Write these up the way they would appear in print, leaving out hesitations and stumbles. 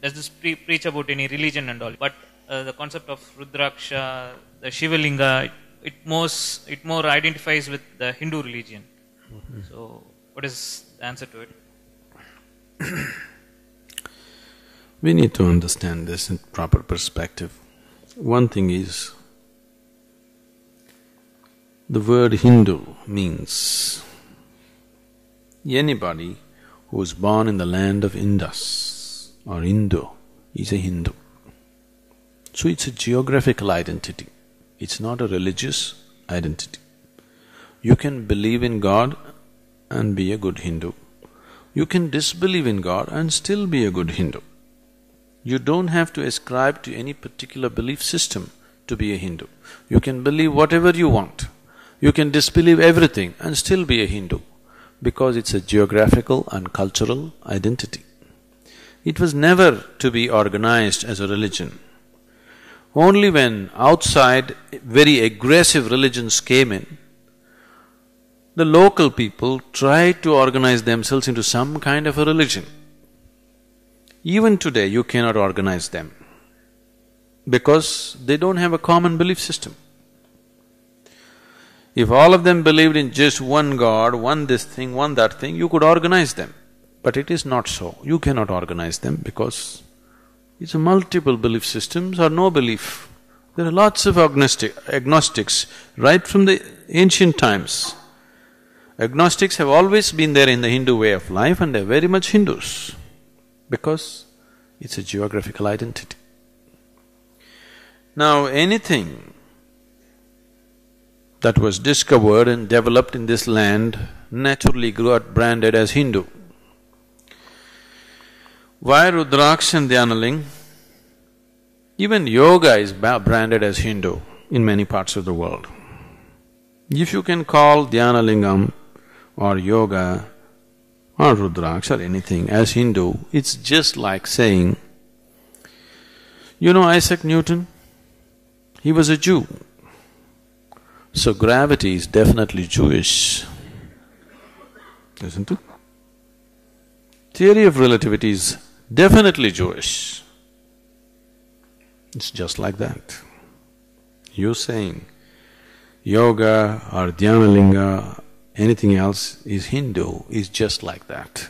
does this preach about any religion and all. But the concept of Rudraksha, the Shivalinga, it more identifies with the Hindu religion. So, what is the answer to it? We need to understand this in proper perspective. One thing is, the word Hindu means anybody who is born in the land of Indus or Indo is a Hindu. So it's a geographical identity, it's not a religious identity. You can believe in God and be a good Hindu. You can disbelieve in God and still be a good Hindu. You don't have to ascribe to any particular belief system to be a Hindu. You can believe whatever you want. You can disbelieve everything and still be a Hindu, because it's a geographical and cultural identity. It was never to be organized as a religion. Only when outside very aggressive religions came in, the local people tried to organize themselves into some kind of a religion. Even today, you cannot organize them because they don't have a common belief system. If all of them believed in just one God, one this thing, one that thing, you could organize them. But it is not so. You cannot organize them because it's a multiple belief systems or no belief. There are lots of agnostics right from the ancient times. Agnostics have always been there in the Hindu way of life and they're very much Hindus, because it's a geographical identity. Now, anything that was discovered and developed in this land naturally got branded as Hindu. Why Rudraksha and Dhyanaling? Even yoga is branded as Hindu in many parts of the world. If you can call Dhyanalingam or yoga or Rudraksha or anything as Hindu, it's just like saying, you know Isaac Newton? He was a Jew. So gravity is definitely Jewish, isn't it? Theory of relativity is definitely Jewish. It's just like that. You saying yoga or Dhyanalinga, anything else is Hindu, is just like that.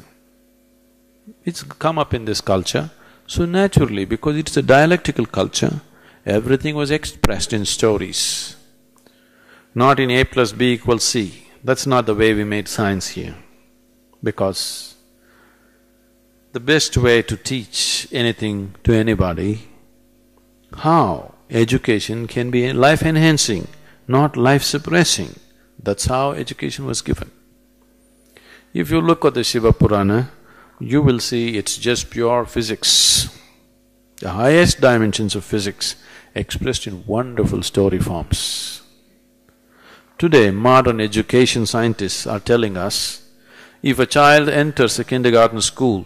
It's come up in this culture, so naturally, because it's a dialectical culture, everything was expressed in stories. Not in A plus B equals C. That's not the way we made science here. Because the best way to teach anything to anybody, how education can be life-enhancing, not life-suppressing. That's how education was given. If you look at the Shiva Purana, you will see it's just pure physics. The highest dimensions of physics expressed in wonderful story forms. Today, modern education scientists are telling us, if a child enters a kindergarten school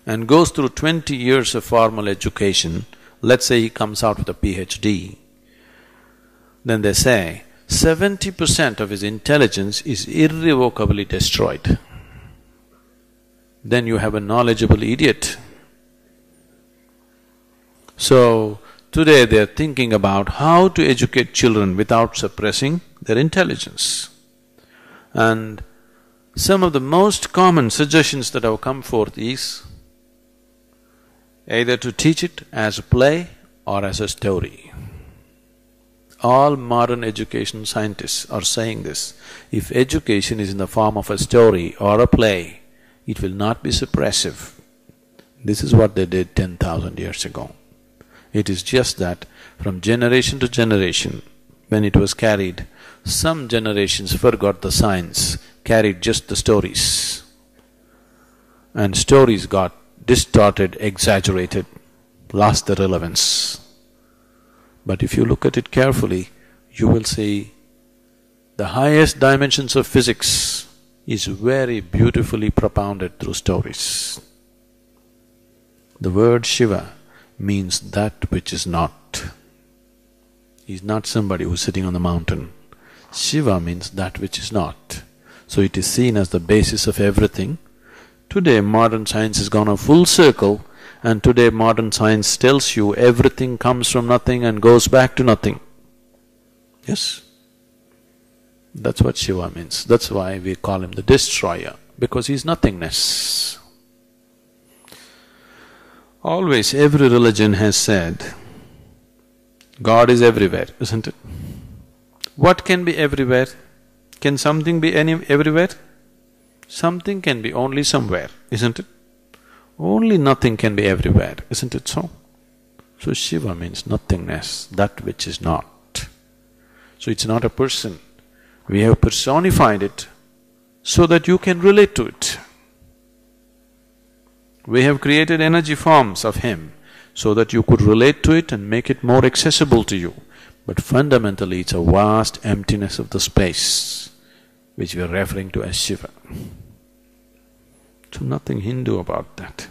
and goes through 20 years of formal education, let's say he comes out with a PhD, then they say 70% of his intelligence is irrevocably destroyed. Then you have a knowledgeable idiot. So, today they are thinking about how to educate children without suppressing their intelligence. And some of the most common suggestions that have come forth is either to teach it as a play or as a story. All modern education scientists are saying this. If education is in the form of a story or a play, it will not be suppressive. This is what they did 10,000 years ago. It is just that from generation to generation, when it was carried, some generations forgot the science, carried just the stories. And stories got distorted, exaggerated, lost their relevance. But if you look at it carefully, you will see the highest dimensions of physics is very beautifully propounded through stories. The word Shiva means that which is not. He's not somebody who's sitting on the mountain. Shiva means that which is not. So it is seen as the basis of everything. Today modern science has gone a full circle, and today modern science tells you everything comes from nothing and goes back to nothing. Yes? That's what Shiva means. That's why we call him the destroyer, because he's nothingness. Always every religion has said, God is everywhere, isn't it? What can be everywhere? Can something be everywhere? Something can be only somewhere, isn't it? Only nothing can be everywhere, isn't it so? So Shiva means nothingness, that which is not. So it's not a person. We have personified it so that you can relate to it. We have created energy forms of him so that you could relate to it and make it more accessible to you. But fundamentally it's a vast emptiness of the space which we are referring to as Shiva. So nothing Hindu about that.